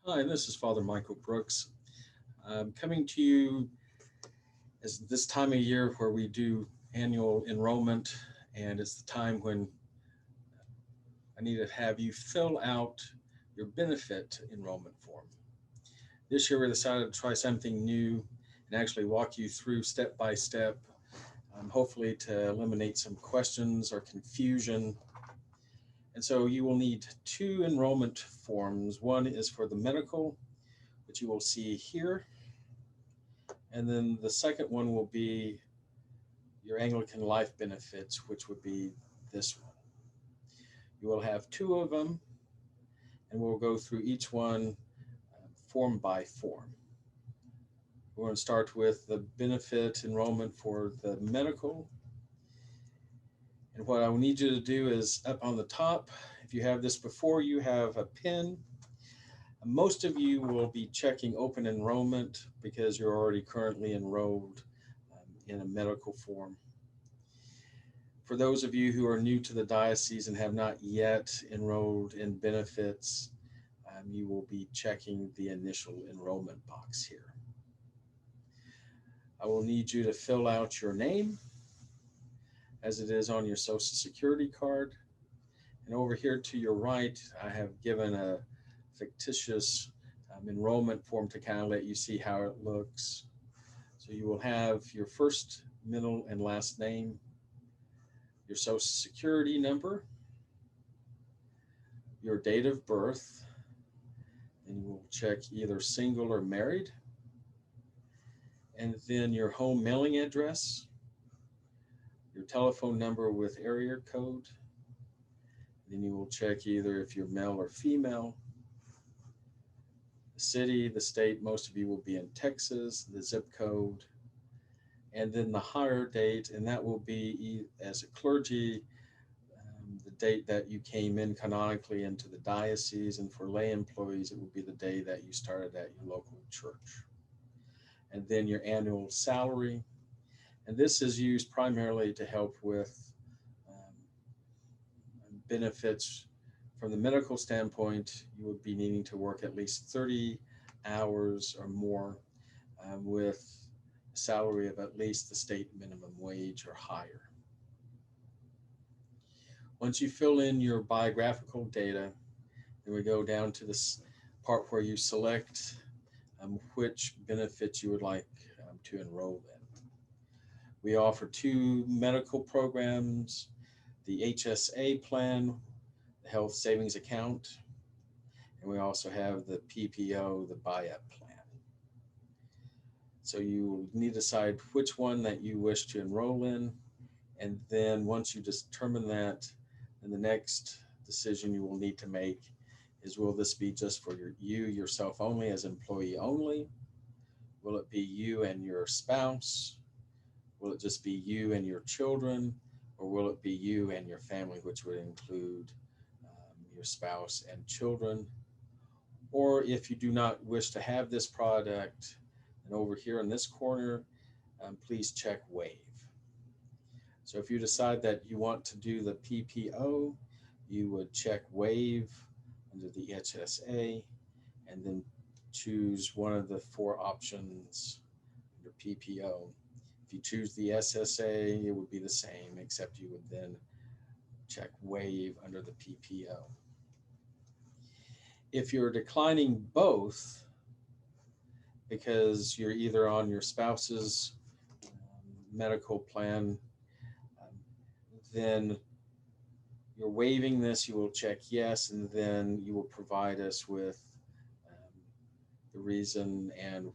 Hi, this is Father Michael Brooks. I'm coming to you as this time of year where we do annual enrollment, and it's the time when I need to have you fill out your benefit enrollment form. This year, we decided to try something new and actually walk you through step by step, hopefully to eliminate some questions or confusion. And so, you will need two enrollment forms. One is for the medical, which you will see here. And then the second one will be your Anglican life benefits, which would be this one. You will have two of them, and we'll go through each one form by form. We're going to start with the benefit enrollment for the medical. And what I will need you to do is up on the top, if you have this before you have a pen, most of you will be checking open enrollment because you're already currently enrolled in a medical form. For those of you who are new to the diocese and have not yet enrolled in benefits, you will be checking the initial enrollment box here. I will need you to fill out your name as it is on your Social Security card. And over here to your right, I have given a fictitious enrollment form to kind of let you see how it looks. So you will have your first, middle, and last name, your Social Security number, your date of birth, and you will check either single or married, and then your home mailing address, your telephone number with area code, then you will check either if you're male or female, the city, the state, most of you will be in Texas, the zip code, and then the hire date, and that will be as a clergy, the date that you came in canonically into the diocese, and for lay employees, it will be the day that you started at your local church. And then your annual salary, and this is used primarily to help with benefits. From the medical standpoint, you would be needing to work at least 30 hours or more with a salary of at least the state minimum wage or higher. Once you fill in your biographical data, then we go down to this part where you select which benefits you would like to enroll in. We offer two medical programs, the HSA plan, the health savings account, and we also have the PPO, the buy-up plan. So you need to decide which one that you wish to enroll in, and then once you determine that, then the next decision you will need to make is, will this be just for yourself only, as employee only? Will it be you and your spouse? Will it just be you and your children? Or will it be you and your family, which would include your spouse and children? Or if you do not wish to have this product, and over here in this corner, please check waive. So if you decide that you want to do the PPO, you would check waive under the HSA, and then choose one of the four options under PPO. If you choose the SSA, it would be the same, except you would then check waive under the PPO. If you're declining both because you're either on your spouse's medical plan, then you're waiving this, you will check yes, and then you will provide us with the reason, and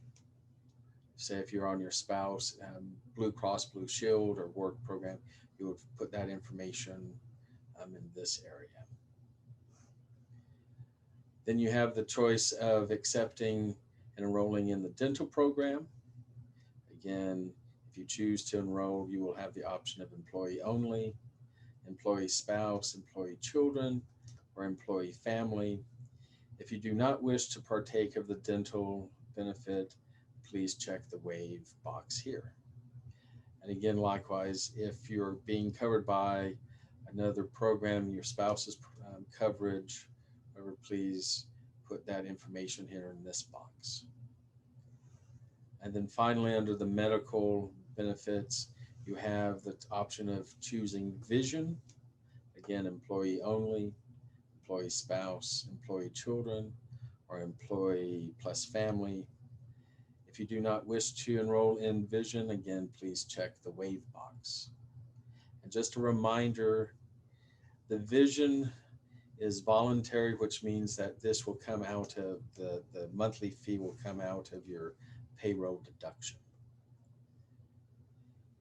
say if you're on your spouse Blue Cross Blue Shield or work program, you would put that information in this area. Then you have the choice of accepting and enrolling in the dental program. Again, if you choose to enroll, you will have the option of employee only, employee spouse, employee children, or employee family. If you do not wish to partake of the dental benefit, please check the waive box here. And again, likewise, if you're being covered by another program, your spouse's coverage, please put that information here in this box. And then finally, under the medical benefits, you have the option of choosing vision. Again, employee only, employee spouse, employee children, or employee plus family. If you do not wish to enroll in vision, again, please check the waive box. And just a reminder, the vision is voluntary, which means that this will come out of the monthly fee will come out of your payroll deduction.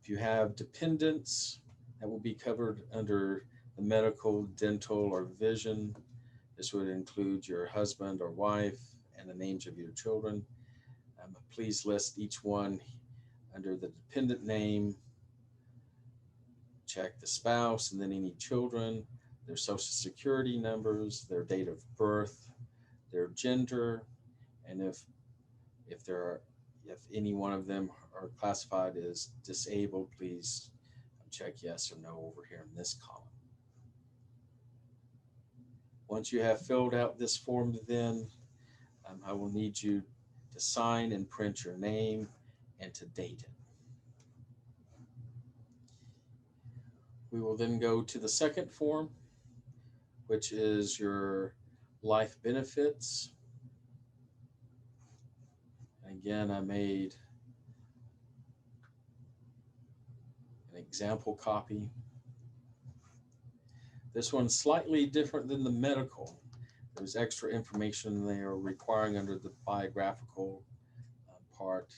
If you have dependents, that will be covered under the medical, dental, or vision. This would include your husband or wife and the names of your children. Please list each one under the dependent name. Check the spouse and then any children, their social security numbers, their date of birth, their gender, and if any one of them are classified as disabled, please check yes or no over here in this column. Once you have filled out this form, then I will need you to sign and print your name and to date it. We will then go to the second form, which is your life benefits. Again, I made an example copy. This one's slightly different than the medical. There's extra information they are requiring under the biographical part.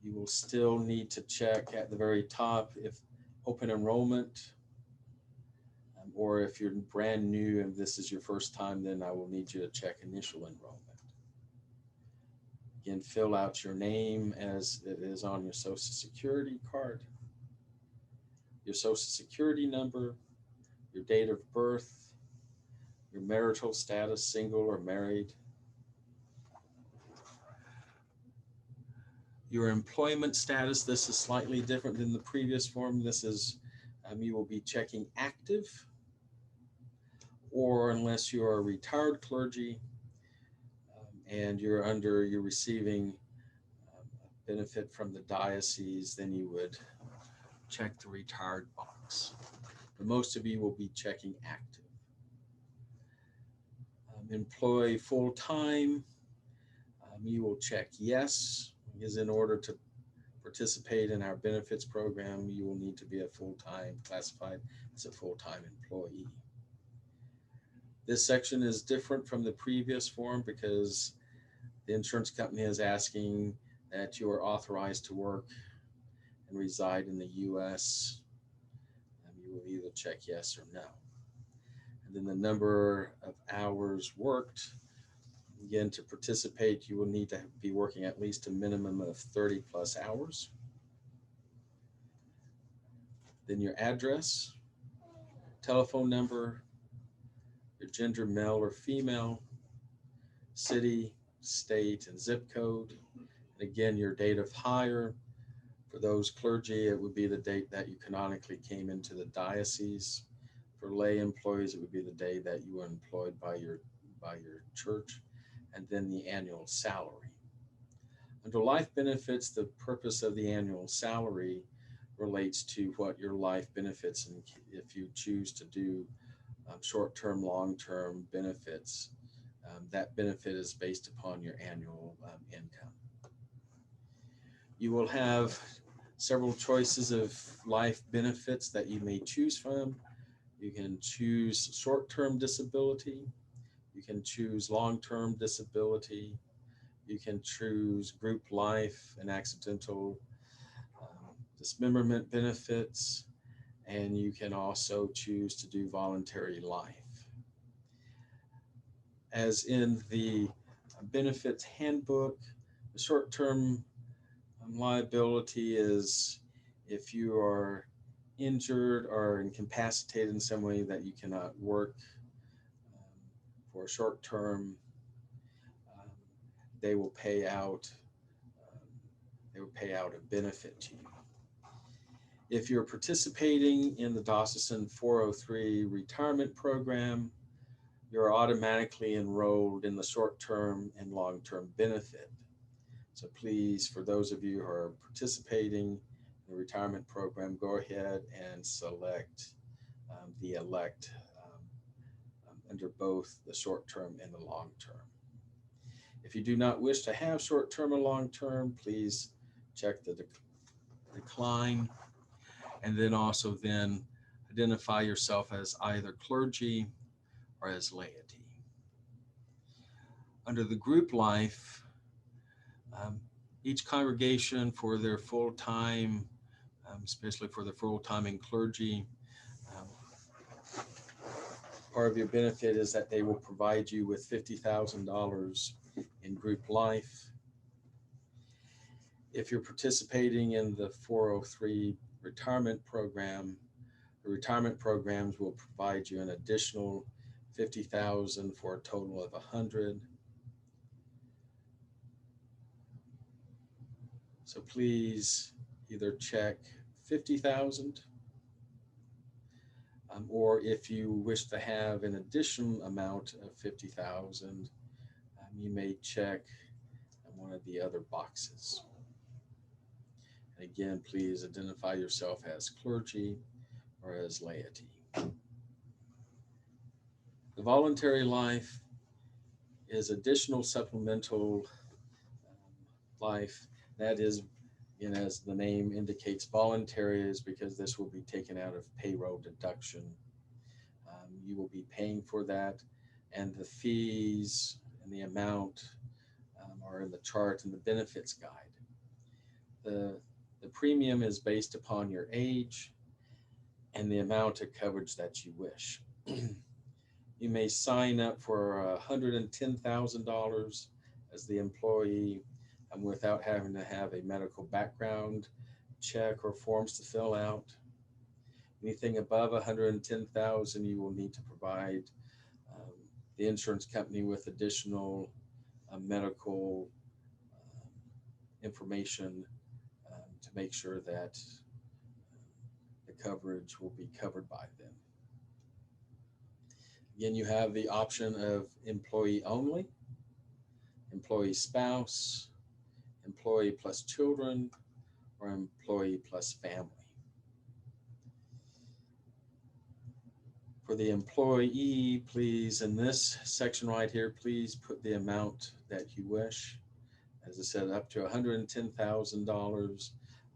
You will still need to check at the very top if open enrollment, or if you're brand new and this is your first time, then I will need you to check initial enrollment. Again, fill out your name as it is on your Social Security card, your Social Security number, your date of birth, your marital status, single or married, your employment status. This is slightly different than the previous form. This is, you will be checking active, or unless you are a retired clergy and you're receiving benefit from the diocese, then you would check the retired box. But most of you will be checking active. Employee full-time, you will check yes, because in order to participate in our benefits program, you will need to be a full-time, classified as a full-time employee. This section is different from the previous form because the insurance company is asking that you are authorized to work and reside in the U.S. You will either check yes or no. And then the number of hours worked. Again, to participate, you will need to be working at least a minimum of 30 plus hours. Then your address, telephone number, your gender, male or female, city, state, and zip code. And again, your date of hire. For those clergy, it would be the date that you canonically came into the diocese. For lay employees, it would be the day that you were employed by your church, and then the annual salary. Under life benefits, the purpose of the annual salary relates to what your life benefits, and if you choose to do short-term, long-term benefits, that benefit is based upon your annual income. You will have several choices of life benefits that you may choose from. You can choose short-term disability. You can choose long-term disability. You can choose group life and accidental dismemberment benefits. And you can also choose to do voluntary life. As in the benefits handbook, the short-term liability is if you are injured or incapacitated in some way that you cannot work for a short term, they will pay out a benefit to you. If you're participating in the diocesan 403 retirement program, you're automatically enrolled in the short-term and long-term benefit. So please, for those of you who are participating in the retirement program, go ahead and select the elect under both the short-term and the long-term. If you do not wish to have short-term or long-term, please check the decline, and then also then identify yourself as either clergy or as laity. Under the group life, each congregation for their full-time, especially for the full-time and clergy, part of your benefit is that they will provide you with $50,000 in group life. If you're participating in the 403 retirement program, the retirement programs will provide you an additional $50,000 for a total of $100,000. So please either check $50,000, or if you wish to have an additional amount of $50,000, you may check one of the other boxes. And again, please identify yourself as clergy or as laity. The voluntary life is additional supplemental life. That is, as the name indicates, voluntary is because this will be taken out of payroll deduction. You will be paying for that, and the fees and the amount are in the chart in the benefits guide. The premium is based upon your age and the amount of coverage that you wish. You may sign up for $110,000 as the employee without having to have a medical background check or forms to fill out. Anything above $110,000, you will need to provide the insurance company with additional medical information to make sure that the coverage will be covered by them. Again, you have the option of employee only, employee spouse, employee plus children, or employee plus family. For the employee, please, in this section right here, please put the amount that you wish. As I said, up to $110,000.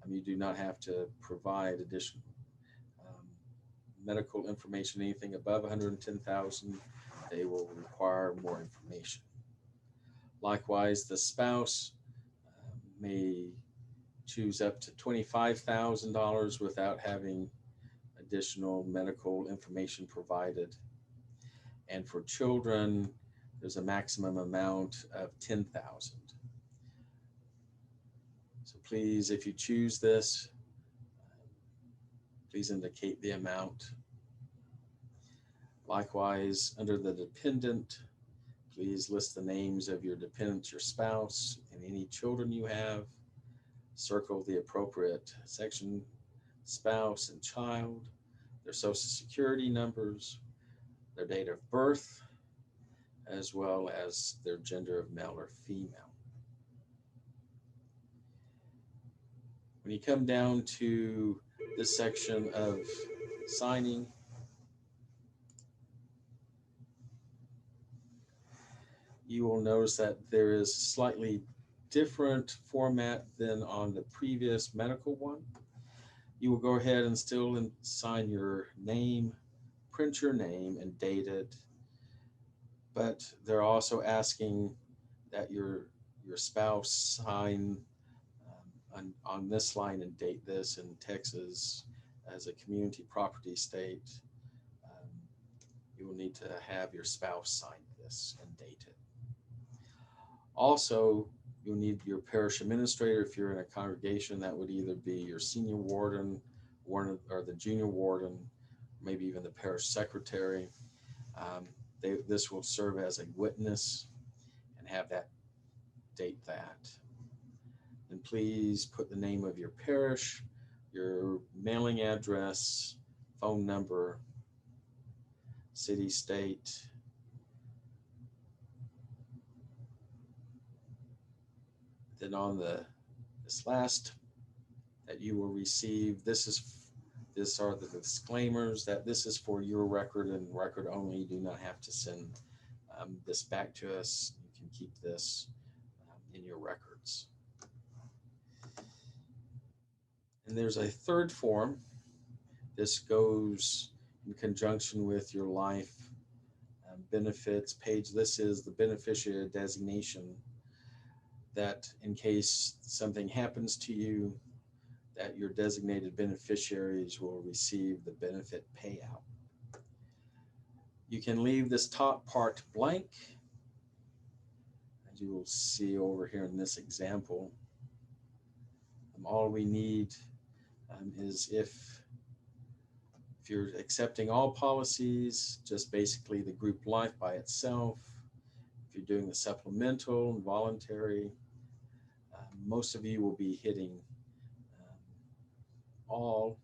You do not have to provide additional medical information. Anything above $110,000, they will require more information. Likewise, the spouse may choose up to $25,000 without having additional medical information provided. And for children, there's a maximum amount of $10,000. So please, if you choose this, please indicate the amount. Likewise, under the dependent, please list the names of your dependents, your spouse, and any children you have. Circle the appropriate section, spouse and child, their social security numbers, their date of birth, as well as their gender of male or female. When you come down to this section of signing, you will notice that there is slightly different format than on the previous medical one. You will go ahead and still sign your name, print your name and date it, but they're also asking that your spouse sign on this line and date this. In Texas, as a community property state, you will need to have your spouse sign this and date it. Also, you'll need your parish administrator. If you're in a congregation, that would either be your senior warden, or the junior warden, maybe even the parish secretary. This will serve as a witness and have that date that. And please put the name of your parish, your mailing address, phone number, city, state, Then on this last that you will receive, these are the disclaimers that this is for your record and record only. You do not have to send this back to us. You can keep this in your records. And there's a third form. This goes in conjunction with your life benefits page. This is the beneficiary designation, that in case something happens to you, that your designated beneficiaries will receive the benefit payout. You can leave this top part blank, as you will see over here in this example. All we need is if you're accepting all policies, just basically the group life by itself. If you're doing the supplemental and voluntary, most of you will be hitting all.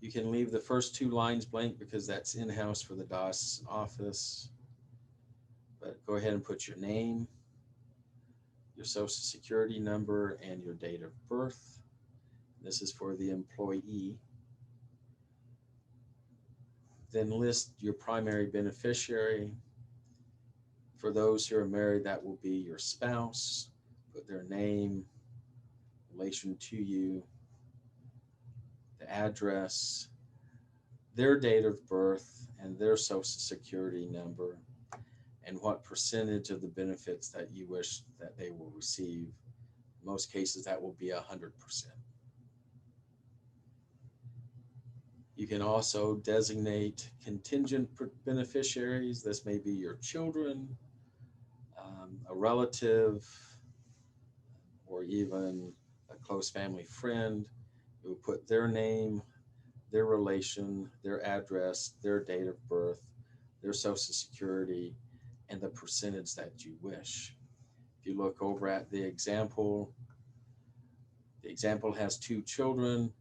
You can leave the first two lines blank because that's in-house for the diocesan office. But go ahead and put your name, your social security number, and your date of birth. This is for the employee. Then list your primary beneficiary. For those who are married, that will be your spouse. Put their name, relation to you, the address, their date of birth, and their social security number, and what percentage of the benefits that you wish that they will receive. In most cases, that will be 100%. You can also designate contingent beneficiaries. This may be your children, a relative, or even a close family friend. You will put their name, their relation, their address, their date of birth, their social security, and the percentage that you wish. If you look over at the example has two children.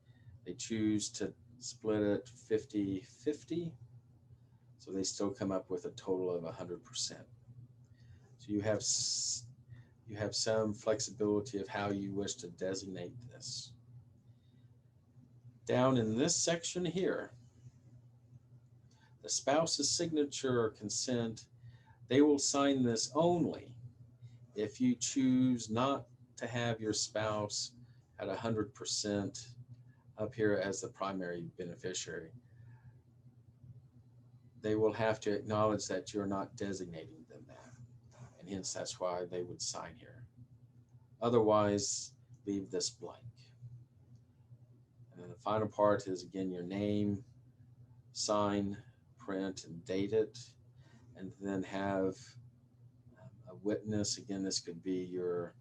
They choose to split it 50-50, so they still come up with a total of 100%. So you have some flexibility of how you wish to designate this. Down in this section here, the spouse's signature or consent, they will sign this only if you choose not to have your spouse at 100% up here as the primary beneficiary. They will have to acknowledge that you're not designating them that, and hence that's why they would sign here. Otherwise, leave this blank. And then the final part is, again, your name, sign, print, and date it, and then have a witness. Again, this could be your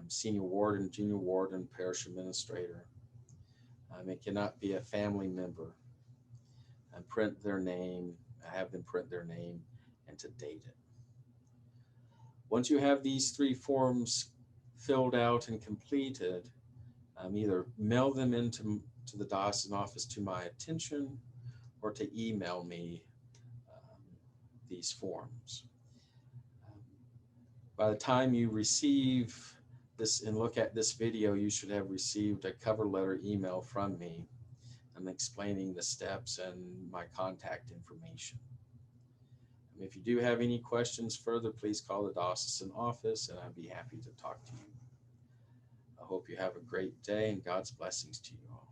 senior warden, junior warden, parish administrator. It cannot be a family member. And print their name, have them print their name, and to date it. Once you have these three forms filled out and completed, either mail them into the diocesan office to my attention, or to email me these forms. By the time you receive this and look at this video, you should have received a cover letter email from me. I'm explaining the steps and my contact information. If you do have any questions further, please call the diocesan office and I'd be happy to talk to you. I hope you have a great day and God's blessings to you all.